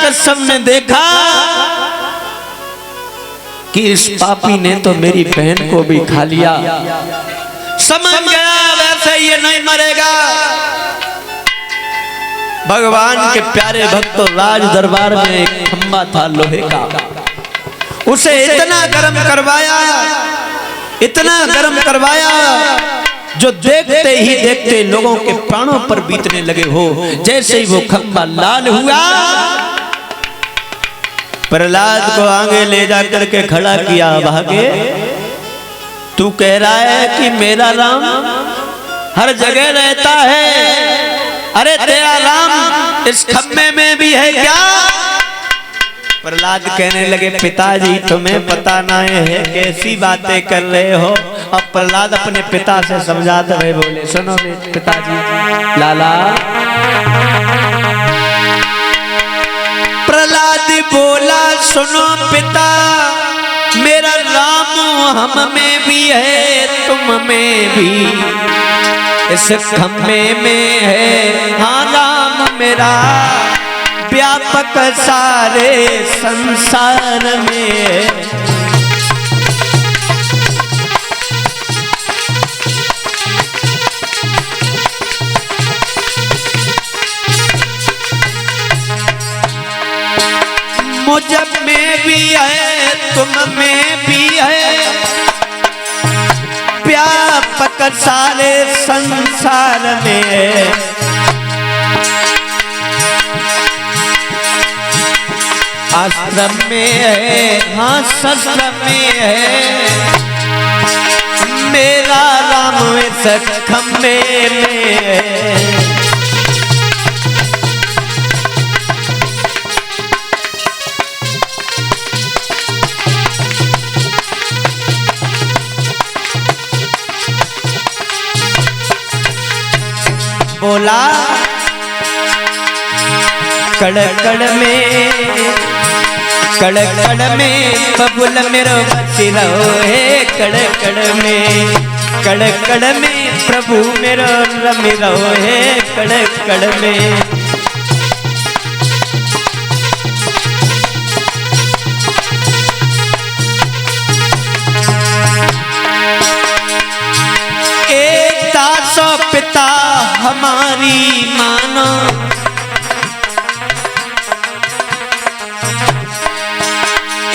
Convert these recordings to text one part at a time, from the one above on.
हिरण्यकश्यप ने देखा कि इस पापी ने तो मेरी बहन को भी खा लिया, समझ गया वैसे ये नहीं मरेगा। भगवान के प्यारे भक्तों, राज दरबार में एक खंबा था लोहे का, उसे इतना गर्म करवाया, इतना गर्म करवाया, जो देखते ही देखते लोगों के प्राणों पर बीतने लगे हो। जैसे ही वो खंबा लाल हुआ, प्रहलाद को आगे ले जाकर के खड़ा किया। भागे, तू कह रहा है कि मेरा राम हर जगह रहता है, अरे तेरा राम इस खम्भे में भी है क्या? प्रहलाद कहने लगे, पिताजी तुम्हें पता ना है कैसी बातें कर रहे हो। अब प्रहलाद अपने पिता से समझाते हुए बोले, सुनो पिताजी, लाला। प्रहलाद बोला, सुनो पिता, मेरा राम हम में भी है, तुम में भी, इस खम्भे में है हाँ राम मेरा, व्यापक सारे संसार में। मुझ में भी है, तुम में भी है, व्यापक सारे संसार में। आश्रम में है हाँ शस्त्र में है, मेरा राम इस खम्भे में है। बोला, कड़ कड़ में, कड़ कड़ में बबुल मेरो बची रहो है, कड़ कड़ में, कड़ कड़ में प्रभु मेरो रमी रहो है, कड़ कड़ में। एक दासो पिता हमारी मानो,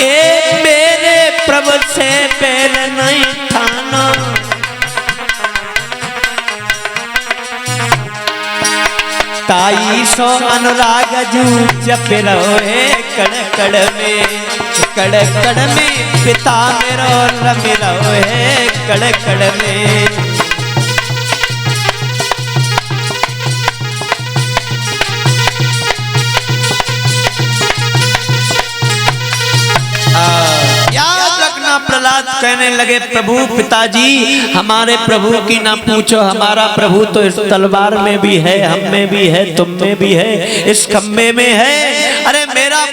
एक मेरे प्रभु से पैर नहीं थाना, ताई सो अनुराग जू जप रहे, कड़ कड़ में, कड़ कड़ में पिता मेरो रमी रहे, कड़ कड़ में। प्रहलाद कहने लगे, प्रभु पिताजी हमारे प्रभु की ना पूछो, हमारा प्रभु तो इस तलवार में भी है, हम में भी है, तुम में भी है, इस खम्भे में है। अरे मेरा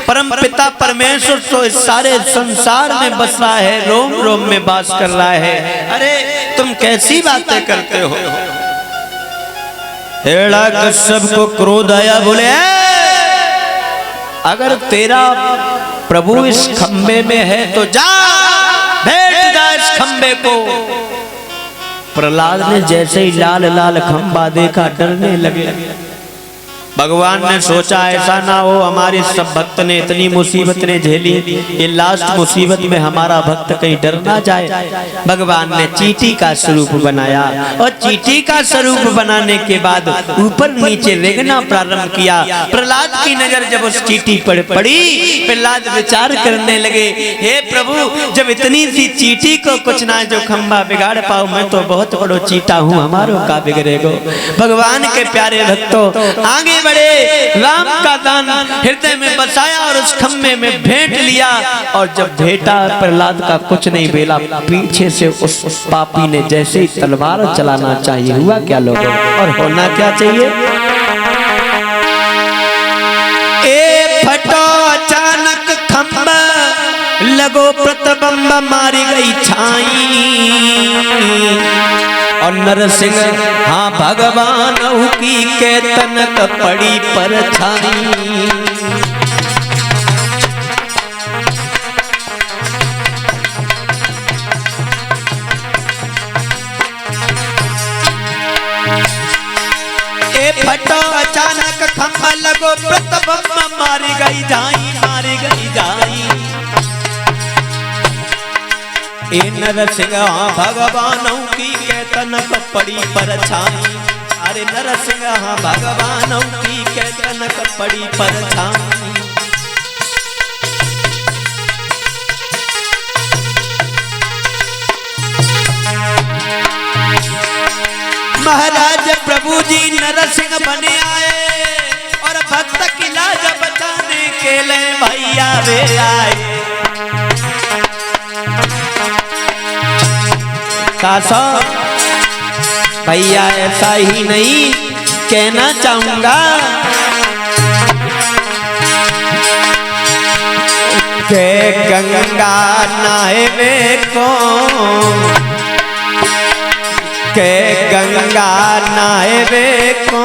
परम पिता परमेश्वर तो इस सारे संसार में बस रहा है, रोम रोम में वास कर रहा है। अरे तुम कैसी बातें करते हो? हिरण्यकश्यप को क्रोध आया, बोले अगर तेरा प्रभु इस खम्भे में है तो जा बैठ जा इस खम्भे को। प्रहलाद ने जैसे ही लाल लाल खंबा देखा डरने लगे। भगवान ने सोचा ऐसा ना हो हमारे सब भक्त ने इतनी मुसीबत ने झेली, ये लास्ट मुसीबत में हमारा भक्त कहीं डर ना जाए। भगवान ने चींटी का स्वरूप बनाया और चींटी का स्वरूप बनाने के बाद ऊपर नीचे रेंगना प्रारंभ किया। प्रहलाद की नजर जब उस चींटी पर पड़ी, प्रहलाद विचार करने लगे, हे प्रभु जब इतनी सी चींटी को कुछ ना जो खंबा बिगाड़ पाओ, मैं तो बहुत बड़ो चींटा हूँ, हमारों का बिगड़ेगो। भगवान के प्यारे भक्तों आगे बड़े, राम का दान हृदय में बसाया और उस खम्भे में भेंट लिया। और जब भेंटा प्रहलाद का कुछ नहीं बेला, पीछे से उस पापी ने जैसे ही तलवार चलाना चाहिए, हुआ क्या लोगों, और होना क्या चाहिए, ए फटो अचानक खम्भा, लगो प्रतिबंब मारी गई छाई। और नरसिंह हाँ भगवान की के तनक पड़ी परछाई। लगो प्रतभम मारी गई जाई, मारी गई जाई। ए नरसिंह भगवानों की केतन पड़ी परछाई, अरे नरसिंह भगवानों की केतन पड़ी परछाई। महाराज प्रभु जी नरसिंह बने आए और भक्त की लाज बचाने के लिए भैया वे आए। सासा भैया ऐसा ही नहीं कहना चाहूंगा के गंगा नहावे को, के गंगा नहावे को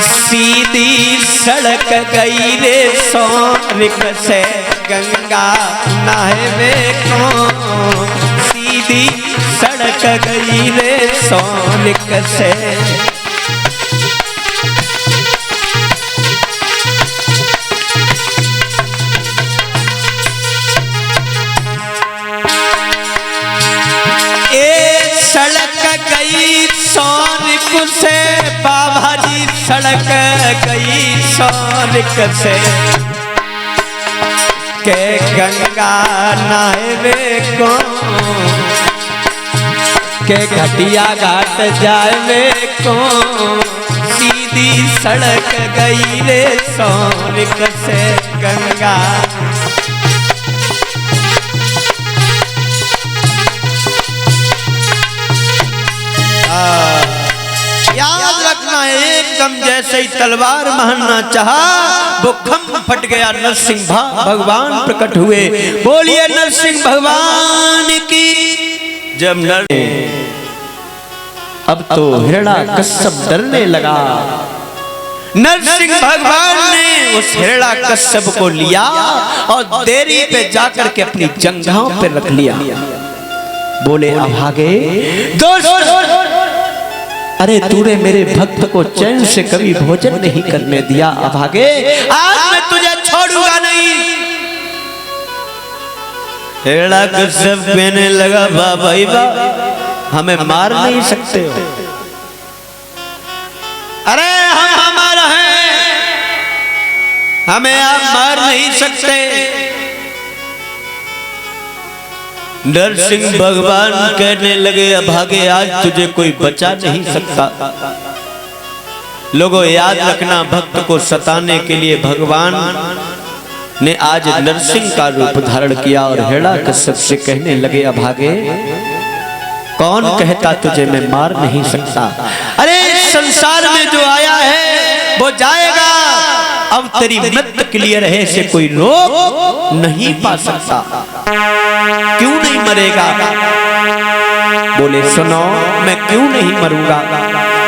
सीधी सड़क गई रे सोनिक से, गंगा नहावे को सीधी सड़क गई रे सोनिक से। सड़क गई सोनिक से बाबा जी, सड़क गई सोनिक से के गंगा नहावे को, के घटिया घाट जावे को सीधी सड़क गई रे सोनिक से गंगा। याद रखना एकदम जैसे ही तलवार मारना चाहा वो खम फट गया, नरसिंह भगवान प्रकट हुए। बोलिए नरसिंह भगवान की। जब नर अब तो हिरण्याकश्यप डरने लगा। नरसिंह भगवान ने उस हिरण्याकश्यप को लिया और देरी पे जाकर के अपनी जंघाओं पे रख लिया। बोले अभागे दोस्त, अरे तूने मेरे भक्त को चैन से कभी भोजन नहीं करने दिया, अभागे आज मैं तुझे छोड़ूंगा नहीं। हिरण्याकश्यप कहने लगा बाबा हमें मार नहीं सकते हो, अरे हम हमारा है, हमें आप मार नहीं सकते। नरसिंह भगवान कहने लगे अभागे आज तुझे कोई बचा नहीं सकता। लोगों याद रखना भक्त को सताने के लिए भगवान ने आज नरसिंह का रूप धारण किया और हिरण्याकश्यप से कहने लगे अभागे कौन कहता तुझे मैं मार नहीं सकता। अरे संसार में जो आया है वो जाएगा, अब तेरी मृत्यु क्लियर है, से कोई रोक नहीं पा सकता। क्यों नहीं मरेगा? बोले सुनो मैं क्यों नहीं मरूंगा।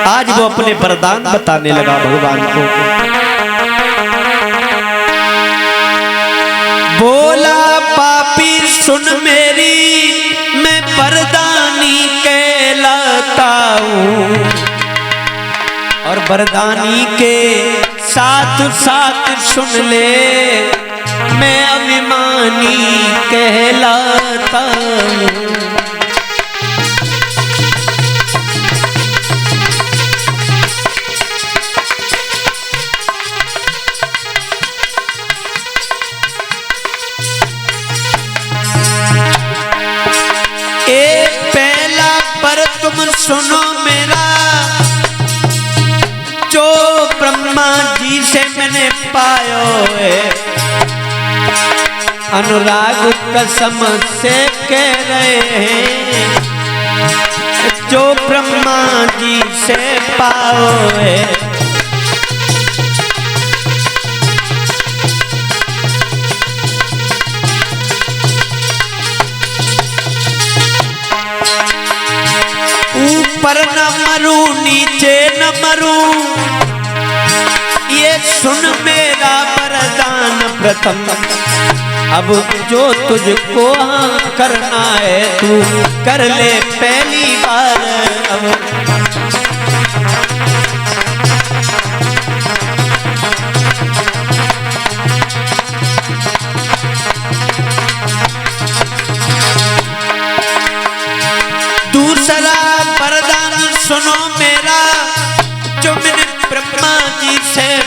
आज वो अपने वरदान बताने लगा भगवान को। बोला पापी सुन मेरी मैं वरदानी कहलाता हूँ, और वरदानी के साथ साथ सुन ले मैं अभिमानी कहलाता हूँ। एक पहला पर तुम सुनो मेरा, जो ब्रह्मा जी से मैंने पायो है, अनुराग कसम से कह रहे हैं, जो ब्रह्मा जी से पाओ है। ऊपर न मरूं नीचे न मरूं, ये सुन मेरा वरदान प्रथम। अब जो तुझको करना है तू कर ले पहली बार। अब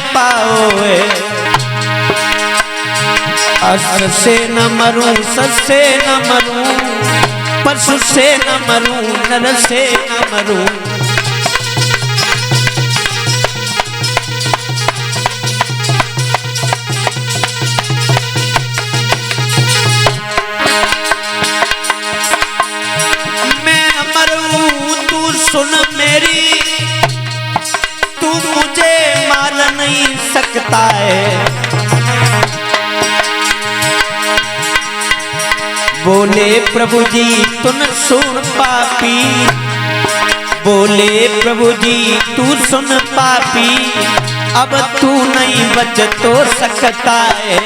पाओ। अस से न मरूं, सस से न मरूं, पशु से न मरूं, नर से न मरूं। मैं अमर हूं, तू सुन मेरी, तू मुझे मार नहीं सकता है। बोले प्रभु जी तुम सुन पापी, बोले प्रभु जी तू सुन पापी, अब तू नहीं बच तो सकता है।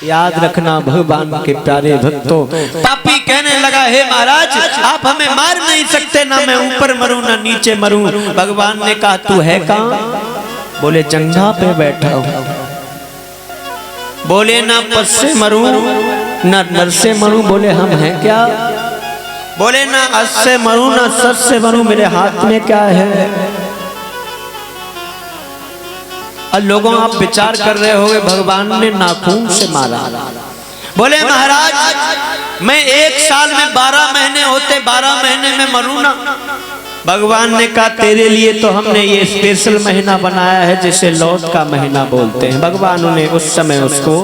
याद रखना भगवान के प्यारे भक्तों, पापी कहने लगा हे महाराज आप हमें मार नहीं सकते, ना मैं ऊपर मरूं ना नीचे मरूं। भगवान ने कहा तू है कहां? बोले जंघा पे बैठा हूं। बोले ना पस से मरूं ना नर से मरूं। बोले हम हैं क्या? बोले ना अस से मरूं ना सस से मरूं, मेरे हाथ में क्या है? और लोगों आप विचार कर रहे होंगे भगवान ने नाखून से मारा। बोले महाराज मैं एक साल में 12 महीने होते, 12 महीने में मरूं ना। भगवान ने कहा तेरे लिए तो हमने ये स्पेशल महीना बनाया है जिसे लौट का महीना बोलते हैं। भगवान ने उस समय उसको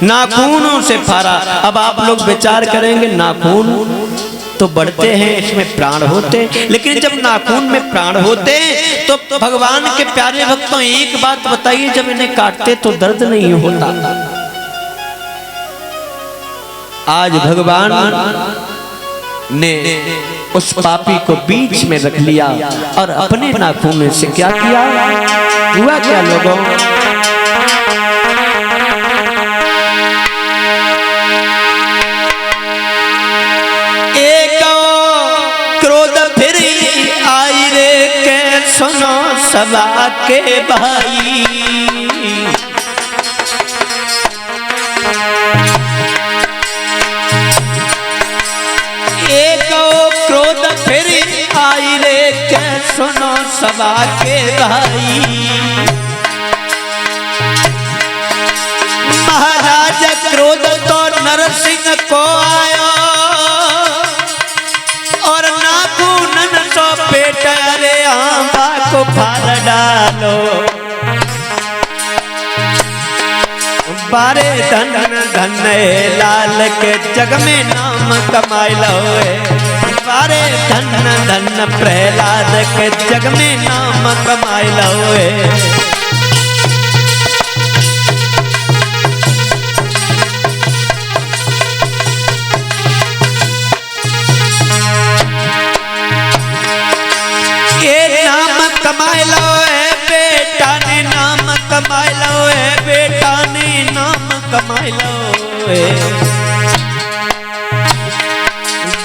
नाखूनों से फाड़ा। अब आप लोग विचार करेंगे नाखून तो बढ़ते हैं, इसमें प्राण होते, लेकिन जब नाखून में प्राण होते तो भगवान के प्यारे भक्तों एक बात बताइए, जब इन्हें काटते तो दर्द नहीं होता। आज भगवान ने उस पापी को बीच में रख लिया और अपने नाखून से क्या किया? हुआ क्या लोगों? सुनो सभा के भाई, एक क्रोध फिर आई रे के सुनो सभा के भाई। महाराज क्रोध तो नरसिंह को आयो और नाखून तो पेट रे आंबा को फाड़ डालो। बारे धन धन लाल के जग में नाम कमाई लो। बारे धन धन प्रहलाद के जग में नाम कमाई लो। कमाई लो बेटा ने नाम कमाई लो, बेटा ने नाम कमाई लो।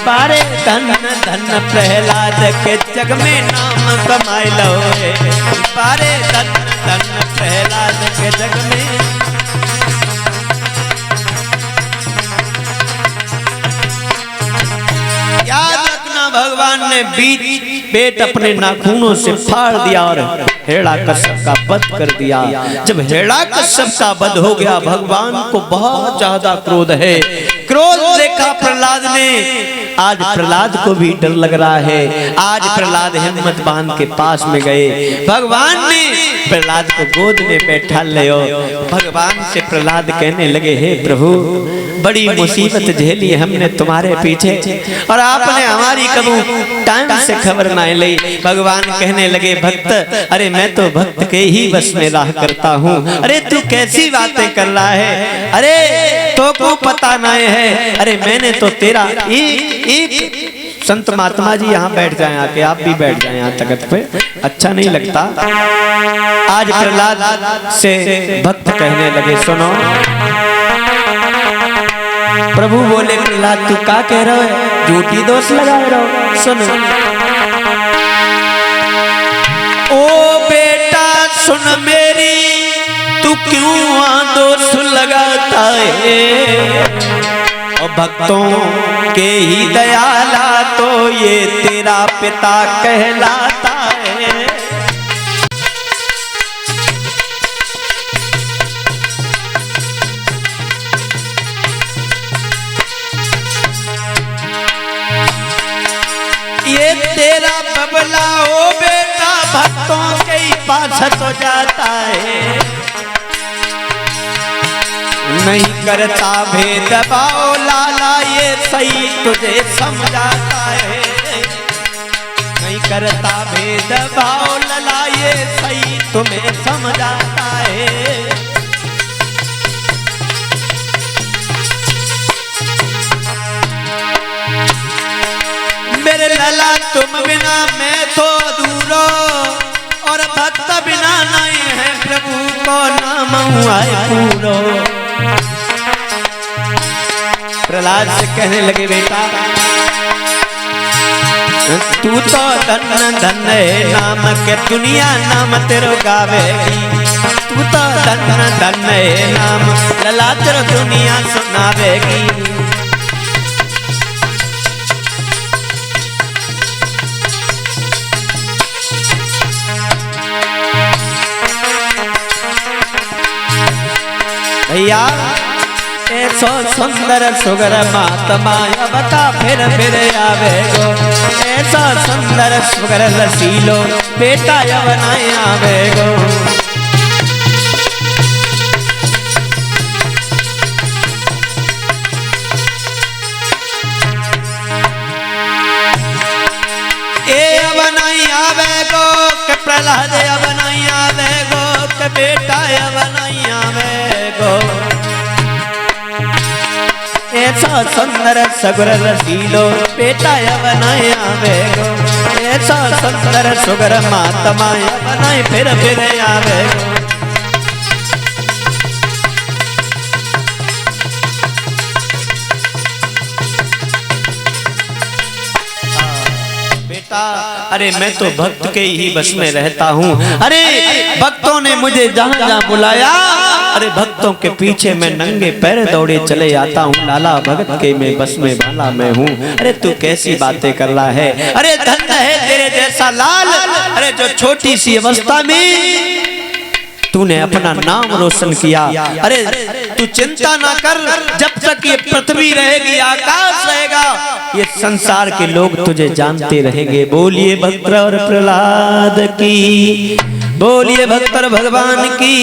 बारे धन धन प्रहलाद के जग में नाम कमाई लो। बारे धन धन प्रहलाद के जग में। याद रखना भगवान ने बीच पेट अपने नाखूनों से फाड़ दिया और हिरण्याकश्यप का वध कर दिया। जब हिरण्याकश्यप का वध हो गया भगवान को बहुत ज्यादा क्रोध है। क्रोध देखा प्रहलाद ने। आज प्रहलाद को भी डर लग रहा है। आज प्रहलाद हिम्मत बांध के पास में गए। भगवान ने प्रहलाद को गोद में बैठा लियो। भगवान से प्रहलाद कहने लगे हे प्रभु बड़ी मुसीबत झेली हमने तुम्हारे पीछे और आपने हमारी कभी टाइम से खबर ना ली। भगवान कहने लगे भक्त अरे मैं तो भक्त के ही बस में रहा करता हूँ। अरे तू कैसी बातें कर रहा है? अरे तो को पता नहीं है। अरे मैंने तो तेरा एक संत महात्मा जी यहाँ बैठ जाए, आके आप भी बैठ जाए यहाँ तख्त पे, अच्छा नहीं लगता। आज प्रहलाद से भक्त कहने लगे सुनो। प्रभु बोले प्रहलाद तू क्या कह रहे हो? झूठी दोष लगा रहे हो। सुनो ओ बेटा सुन मेरी, तू क्यों दोष लगाता है। और भक्तों के ही दयाला तो ये तेरा पिता कहलाता है। ये तेरा बबला ओ बेटा भक्तों के ही पास तो जाता है। नहीं करता भेदभाव लाला ये सही तुझे समझाता है। नहीं करता भेदभाव लाला ये सही तुम्हें समझाता है। मेरे लला तुम बिना मैं तो दूरो और भक्त बिना नहीं है प्रभु को नाम आए पूरो। प्रहलाद से कहने लगे बेटा तू तो धन धन है नाम के दुनिया नाम तेरो गावेगी। तू तो धन धन है नाम लला तेरो दुनिया सुनावेगी। भैया ऐसो सुंदर सुगर महात्मा बता फिर आवे गो। ऐसा सुंदर सुगर रसीलो बेटा यवनाए आवे गो। ए यवनाई आवे गो के प्रहलाद यवनाई आवे गो के बेटा यवनाई आवे गो। ऐसा सुंदर सगुर रसीलो बेटा यवनाए आवे गो। ऐसा सुंदर सुगर महात्मा यवनाए फिर आवे गो। बेटा अरे मैं तो भक्त के ही बस में रहता हूँ। अरे भक्तों ने मुझे जहाँ जहाँ बुलाया अरे भक्तों के पीछे मैं नंगे पैर दौड़े चले आता हूँ। लाला भगत के मैं बस में वाला मैं हूँ। अरे तू कैसी बातें कर रहा है। अरे धन्य है तेरे जैसा लाल। अरे जो छोटी सी अवस्था में तूने अपना नाम रोशन किया। अरे तू चिंता ना कर जब तक ये पृथ्वी रहेगी आकाश रहेगा ये संसार के लोग तुझे जानते रहेंगे। बोलिए भक्त और प्रहलाद की। बोलिए भक्त भगवान की।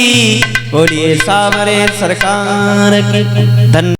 बोलिए सामरे सरकार की। धन्य।